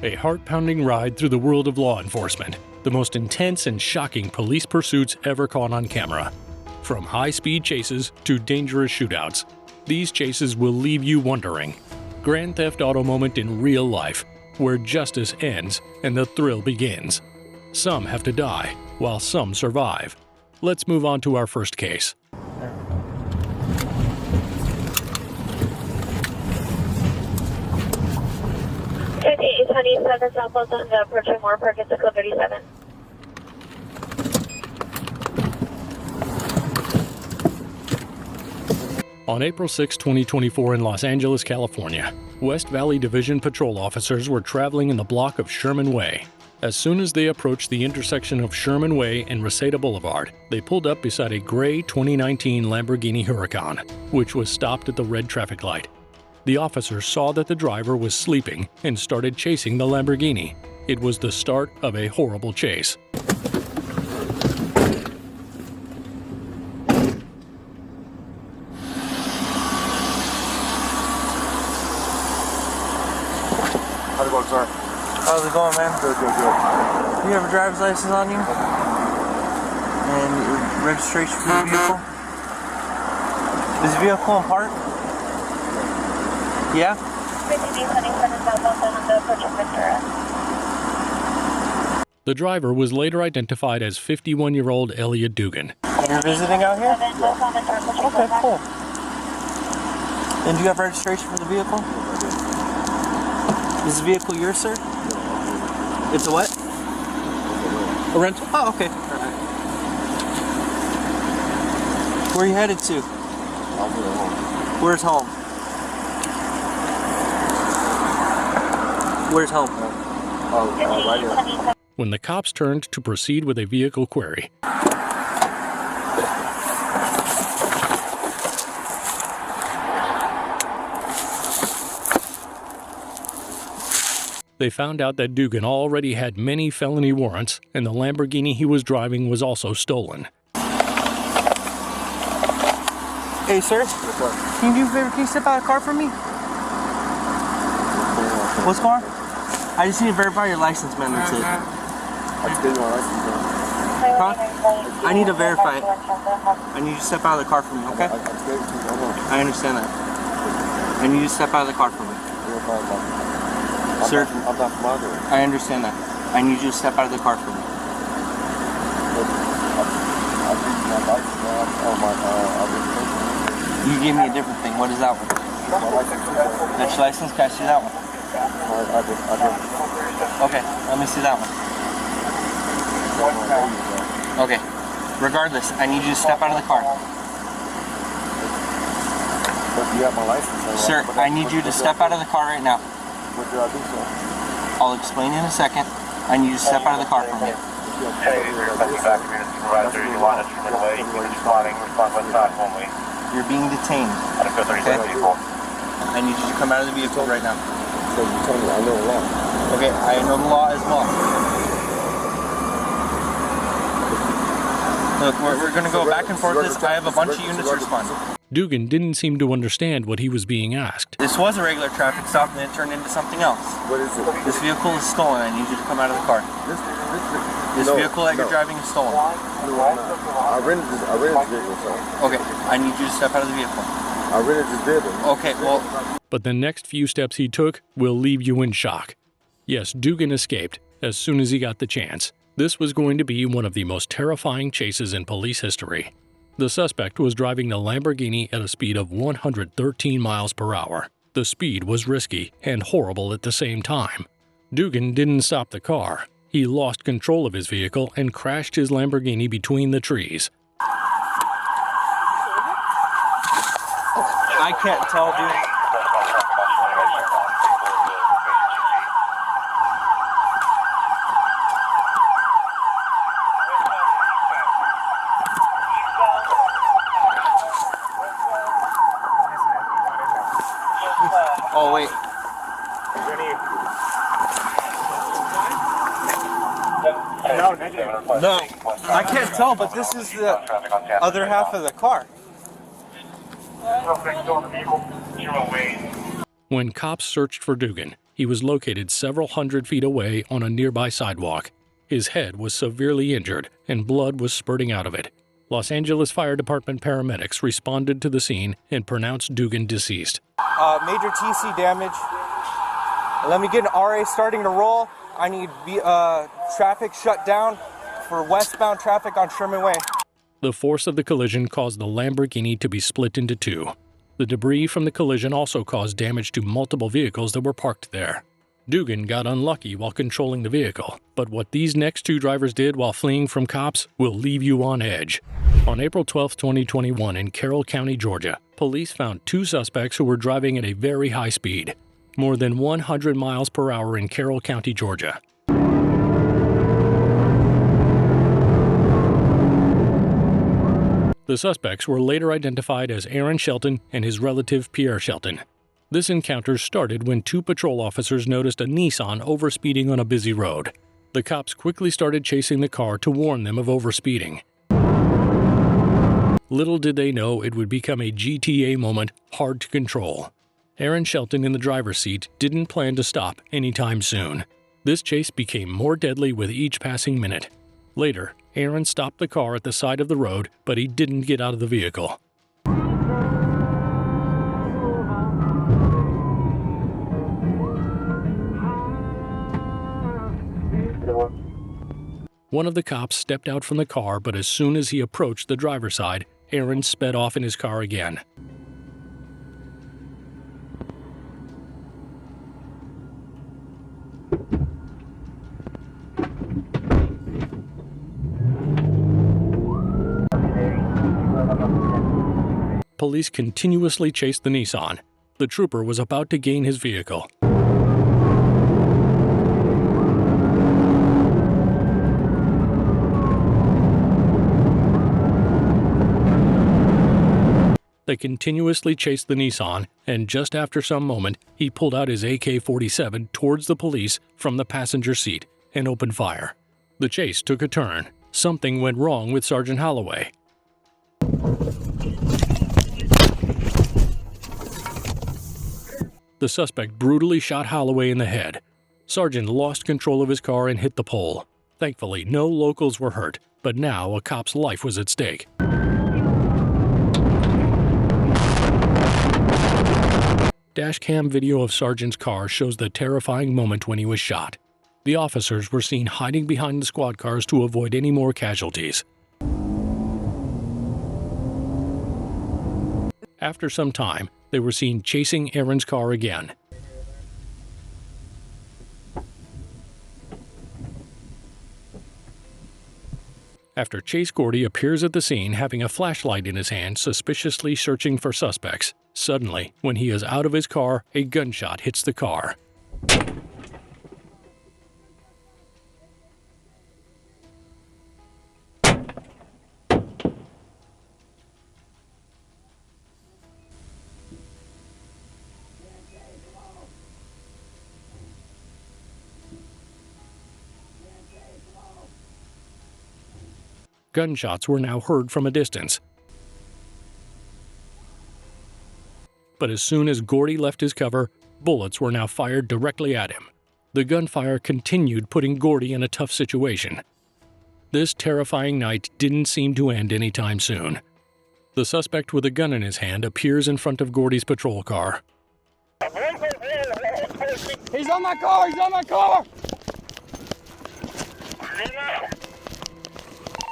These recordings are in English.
A heart-pounding ride through the world of law enforcement, the most intense and shocking police pursuits ever caught on camera. From high-speed chases to dangerous shootouts, these chases will leave you wondering. Grand Theft Auto moment in real life, where justice ends and the thrill begins. Some have to die, while some survive. Let's move on to our first case. Southwest approaching more Park at 37. On April 6, 2024 in Los Angeles, California, West Valley Division patrol officers were traveling in the block of Sherman Way. As soon as they approached the intersection of Sherman Way and Reseda Boulevard, they pulled up beside a gray 2019 Lamborghini Huracan, which was stopped at the red traffic light. The officers saw that the driver was sleeping and started chasing the Lamborghini. It was the start of a horrible chase. How's it going, sir? How's it going, man? Good. You have a driver's license on you? And your registration for the vehicle? Is the vehicle in park? Yeah? The driver was later identified as 51-year-old Elliott Dugan. You're visiting out here? Okay, cool. And do you have registration for the vehicle? Is the vehicle yours, sir? It's a what? A rental? Oh, okay. Where are you headed to? Where's home? Where's home? Right here. When the cops turned to proceed with a vehicle query, they found out that Dugan already had many felony warrants, and the Lamborghini he was driving was also stolen. Hey, sir. Can you do me a favor? Can you step out of the car for me? What's going on? I just need to verify your license, man. That's it. I just gave you my license, man. Huh? I need to verify it. I need you to step out of the car for me, okay? I just gave it to you. Hold on. I understand that. I need you to step out of the car for me. Sir? I'm not from out there. I understand that. I need you to step out of the car for me. I gave you my license, man. You gave me a different thing. What is that one? My license. That's your license? Can I see that one? I did. Okay, let me see that one. Okay. Regardless, I need you to step out of the car. But you have my license. Sir, I need you to step out of the car right now. What did I do, sir? I'll explain in a second. I need you to step out of the car for me. You're being detained. Okay? I need you to come out of the vehicle right now. So you told me I know the law. Okay, I know the law as well. Look, we're going to go back and forth this. I have a bunch of units responding. Dugan didn't seem to understand what he was being asked. This was a regular traffic stop and then it turned into something else. What is it? This vehicle is stolen. I need you to come out of the car. This vehicle that you're driving is stolen. No, I rented this vehicle, sir. Okay, I need you to step out of the vehicle. I rented this vehicle. Okay, well... But the next few steps he took will leave you in shock. Yes, Dugan escaped as soon as he got the chance. This was going to be one of the most terrifying chases in police history. The suspect was driving the Lamborghini at a speed of 113 miles per hour. The speed was risky and horrible at the same time. Dugan didn't stop the car. He lost control of his vehicle and crashed his Lamborghini between the trees. I can't tell, dude. Oh, wait. No, I can't tell, but this is the other half of the car. When cops searched for Dugan, He was located several hundred feet away on a nearby sidewalk. His head was severely injured and blood was spurting out of it. Los Angeles Fire Department paramedics responded to the scene and pronounced Dugan deceased. Major TC damage. Let me get an RA starting to roll. I need traffic shut down for westbound traffic on Sherman Way. The force of the collision caused the Lamborghini to be split into two. The debris from the collision also caused damage to multiple vehicles that were parked there. Dugan got unlucky while controlling the vehicle, but what these next two drivers did while fleeing from cops will leave you on edge. On April 12, 2021, in Carroll County, Georgia, police found two suspects who were driving at a very high speed, more than 100 miles per hour in Carroll County, Georgia. The suspects were later identified as Aaron Shelton and his relative Pierre Shelton. This encounter started when two patrol officers noticed a Nissan overspeeding on a busy road. The cops quickly started chasing the car to warn them of overspeeding. Little did they know it would become a GTA moment hard to control. Aaron Shelton in the driver's seat didn't plan to stop anytime soon. This chase became more deadly with each passing minute. Later, Aaron stopped the car at the side of the road, but he didn't get out of the vehicle. One of the cops stepped out from the car, but as soon as he approached the driver's side, Aaron sped off in his car again. Police continuously chased the Nissan. The trooper was about to gain his vehicle. They continuously chased the Nissan, and just after some moment, he pulled out his AK-47 towards the police from the passenger seat and opened fire. The chase took a turn. Something went wrong with Sergeant Holloway. The suspect brutally shot Holloway in the head. Sergeant lost control of his car and hit the pole. Thankfully, no locals were hurt, but now a cop's life was at stake. Dashcam video of Sergeant's car shows the terrifying moment when he was shot. The officers were seen hiding behind the squad cars to avoid any more casualties. After some time, they were seen chasing Aaron's car again. After Chase Gordy appears at the scene having a flashlight in his hand, suspiciously searching for suspects. Suddenly, when he is out of his car, a gunshot hits the car. Gunshots were now heard from a distance. But as soon as Gordy left his cover, bullets were now fired directly at him. The gunfire continued, putting Gordy in a tough situation. This terrifying night didn't seem to end anytime soon. The suspect with a gun in his hand appears in front of Gordy's patrol car. He's on my car! He's on my car!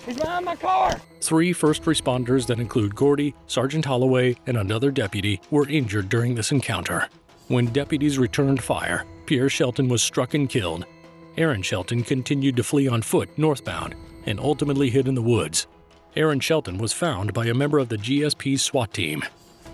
He's behind my car! 3 first responders that include Gordy, Sergeant Holloway, and another deputy were injured during this encounter. When deputies returned fire, Pierre Shelton was struck and killed. Aaron Shelton continued to flee on foot northbound and ultimately hid in the woods. Aaron Shelton was found by a member of the GSP's SWAT team.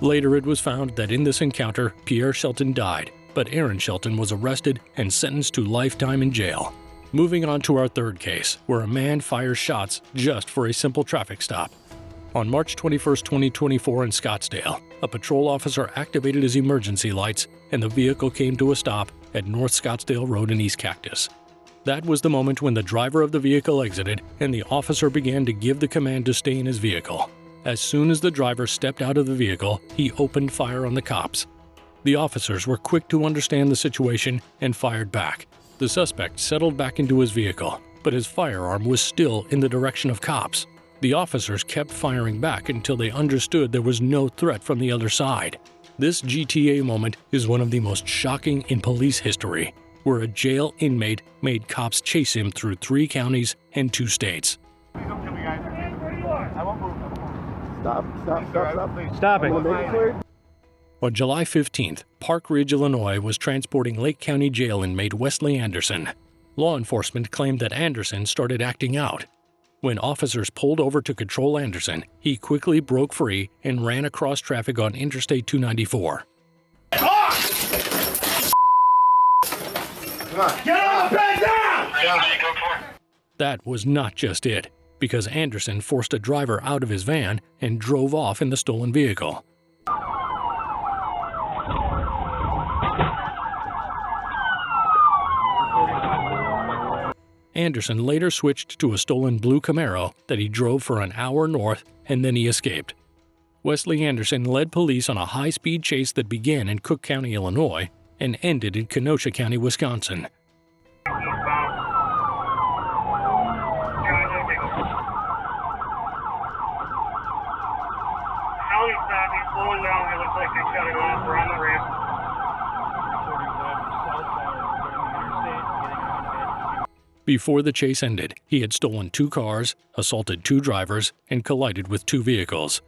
Later it was found that in this encounter, Pierre Shelton died, but Aaron Shelton was arrested and sentenced to lifetime in jail. Moving on to our third case, where a man fires shots just for a simple traffic stop. On March 21, 2024 in Scottsdale, a patrol officer activated his emergency lights and the vehicle came to a stop at North Scottsdale Road in East Cactus. That was the moment when the driver of the vehicle exited and the officer began to give the command to stay in his vehicle. As soon as the driver stepped out of the vehicle, he opened fire on the cops. The officers were quick to understand the situation and fired back. The suspect settled back into his vehicle, but his firearm was still in the direction of cops. The officers kept firing back until they understood there was no threat from the other side. This GTA moment is one of the most shocking in police history, where a jail inmate made cops chase him through 3 counties and 2 states. Stop it. On July 15th, Park Ridge, Illinois was transporting Lake County Jail inmate Wesley Anderson. Law enforcement claimed that Anderson started acting out. When officers pulled over to control Anderson, he quickly broke free and ran across traffic on Interstate 294. Get on the bed down! That was not just it, because Anderson forced a driver out of his van and drove off in the stolen vehicle. Anderson later switched to a stolen blue Camaro that he drove for an hour north, and then he escaped. Wesley Anderson led police on a high-speed chase that began in Cook County, Illinois, and ended in Kenosha County, Wisconsin. Before the chase ended, he had stolen 2 cars, assaulted 2 drivers, and collided with 2 vehicles.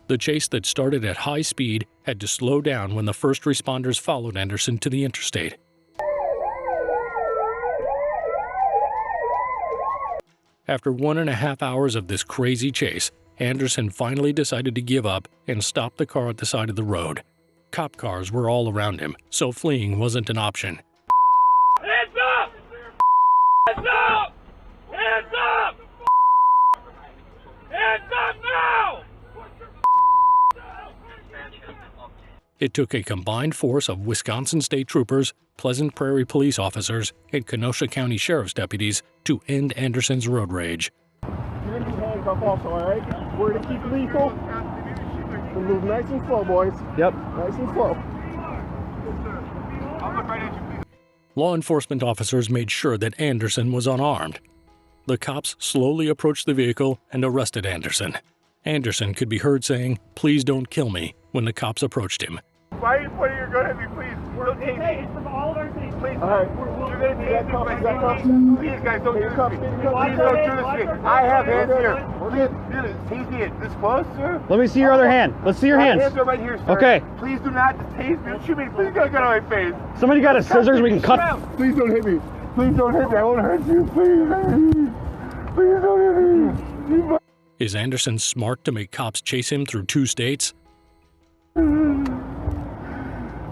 The chase that started at high speed had to slow down when the first responders followed Anderson to the interstate. After 1.5 hours of this crazy chase, Anderson finally decided to give up and stopped the car at the side of the road. Cop cars were all around him, so fleeing wasn't an option. Hands up! Hands up! Hands up! Hands up now! It took a combined force of Wisconsin State Troopers, Pleasant Prairie police officers, and Kenosha County Sheriff's deputies to end Anderson's road rage. You're gonna be handcuffed also, alright? We're to keep lethal. We'll move nice and slow, boys. Yep. Nice and slow. Law enforcement officers made sure that Anderson was unarmed. The cops slowly approached the vehicle and arrested Anderson. Anderson could be heard saying, "Please don't kill me," when the cops approached him. Why are you pointing your gun at me, please? Don't take me. Please. Alright. You're gonna take me. Please, guys, don't do this to me. Please don't do this to me. I have hands here. Please, do this. Tase me this close, sir. Let me see your other hand. Let's see your hands. My hands are right here, sir. Okay. Please do not tase me. Don't shoot me. Please get a gun on my face. Somebody got a scissors we can cut. Please don't hit me. Please don't hit me. I won't hurt you. Please. Please don't hit me. Is Anderson smart to make cops chase him through 2 states?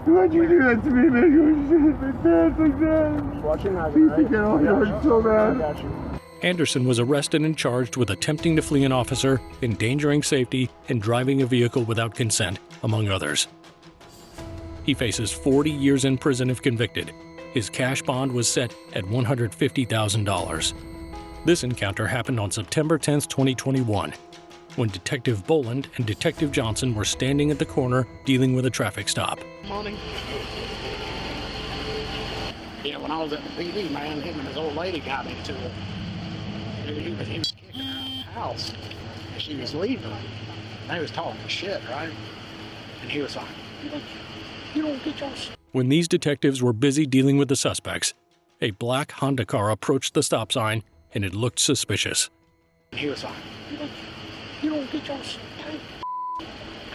Why'd you do that to me, man? Like that. Watching that. Please think I don't hurt so bad. Anderson was arrested and charged with attempting to flee an officer, endangering safety, and driving a vehicle without consent, among others. He faces 40 years in prison if convicted. His cash bond was set at $150,000. This encounter happened on September 10, 2021, when Detective Boland and Detective Johnson were standing at the corner dealing with a traffic stop. Morning. Yeah, when I was at the PD, man, him and his old lady got into it. He was kicking her out of the house. And she was leaving. They was talking shit, right? And he was like, you don't get your... When these detectives were busy dealing with the suspects, a black Honda car approached the stop sign, and it looked suspicious. And he was like, you don't get your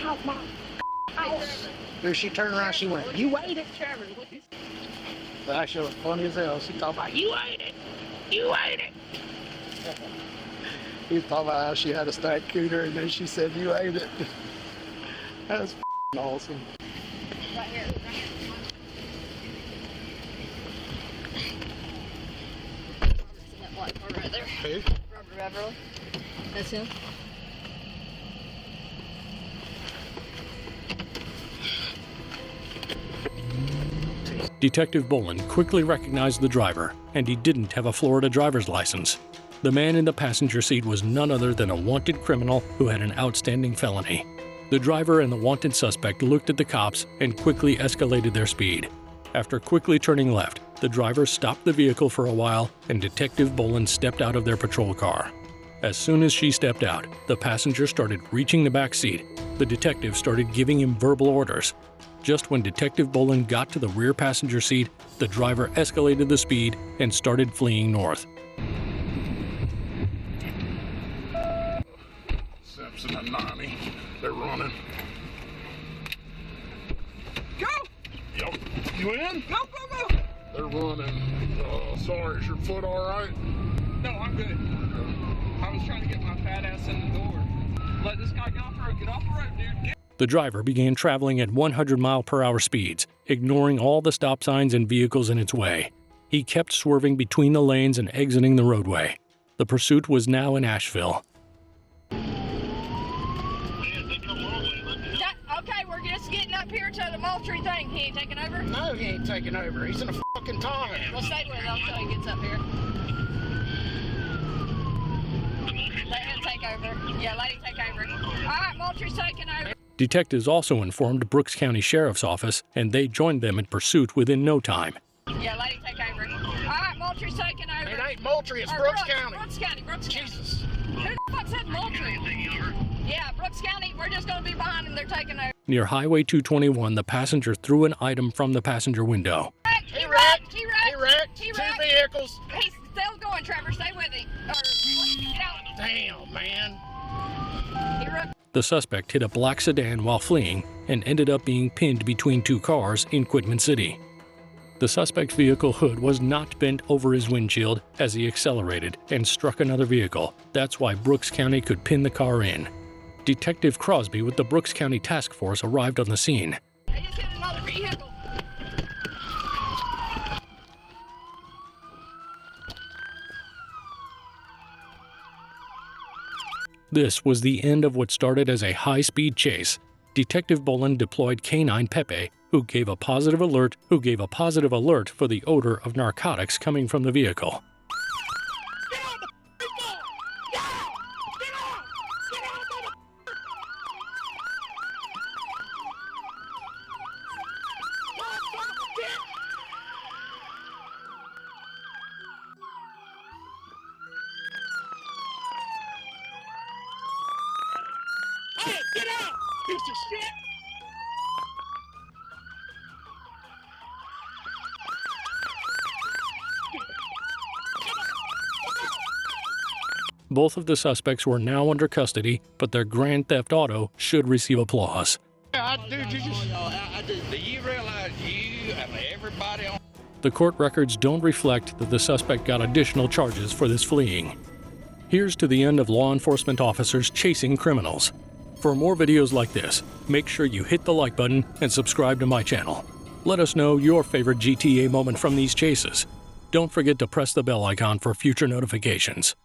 out my house. Then she turned around, she went, you ate it, Trevor. That shit was funny as hell. She talked about, you ate it. You ate it. He was talking about how she had a stack cooter, and then she said, you ate it. That was awesome. Right here. Right there. Who? Robert Beverly. That's him. Detective Boland quickly recognized the driver, and he didn't have a Florida driver's license. The man in the passenger seat was none other than a wanted criminal who had an outstanding felony. The driver and the wanted suspect looked at the cops and quickly escalated their speed. After quickly turning left, the driver stopped the vehicle for a while and Detective Boland stepped out of their patrol car. As soon as she stepped out, the passenger started reaching the back seat. The detective started giving him verbal orders. Just when Detective Boland got to the rear passenger seat, the driver escalated the speed and started fleeing north. Simpson and 90, they're running. Go! Yep. You in? Go, go, go! They're running. Sorry, is your foot all right? No, I'm good. I was trying to get my fat ass in the door. Let this guy get off the road. Get off the road, dude. Get The driver began traveling at 100-mile-per-hour speeds, ignoring all the stop signs and vehicles in its way. He kept swerving between the lanes and exiting the roadway. The pursuit was now in Asheville. Okay, we're just getting up here to the Moultrie thing. He ain't taking over? No, he ain't taking over. He's in a fucking Tahoe. We'll stay with him until he gets up here. Let him take over. Yeah, let him take over. All right, Moultrie's taking over. Detectives also informed Brooks County Sheriff's Office, and they joined them in pursuit within no time. Yeah, let him take over. All right, Moultrie's taking over. It ain't Moultrie, it's Or Brooks County. Brooks County, Brooks County. Jesus. Who the fuck said Moultrie? Yeah, Brooks County, we're just going to be behind them. They're taking over. Near Highway 221, the passenger threw an item from the passenger window. He wrecked. He wrecked. He wrecked. He Two wrecked. vehicles. He's still going, Trevor. Stay with him. Get out. Damn, man. He wrecked. The suspect hit a black sedan while fleeing and ended up being pinned between two cars in Quitman City. The suspect's vehicle hood was not bent over his windshield as he accelerated and struck another vehicle. That's why Brooks County could pin the car in. Detective Crosby with the Brooks County Task Force arrived on the scene. They just hit another vehicle. This was the end of what started as a high-speed chase. Detective Boland deployed Canine Pepe, who gave a positive alert for the odor of narcotics coming from the vehicle. Hey, get out! Piece of shit! Both of the suspects were now under custody, but their grand theft auto should receive applause. Do you realize you and everybody on... The court records don't reflect that the suspect got additional charges for this fleeing. Here's to the end of law enforcement officers chasing criminals. For more videos like this, make sure you hit the like button and subscribe to my channel. Let us know your favorite GTA moment from these chases. Don't forget to press the bell icon for future notifications.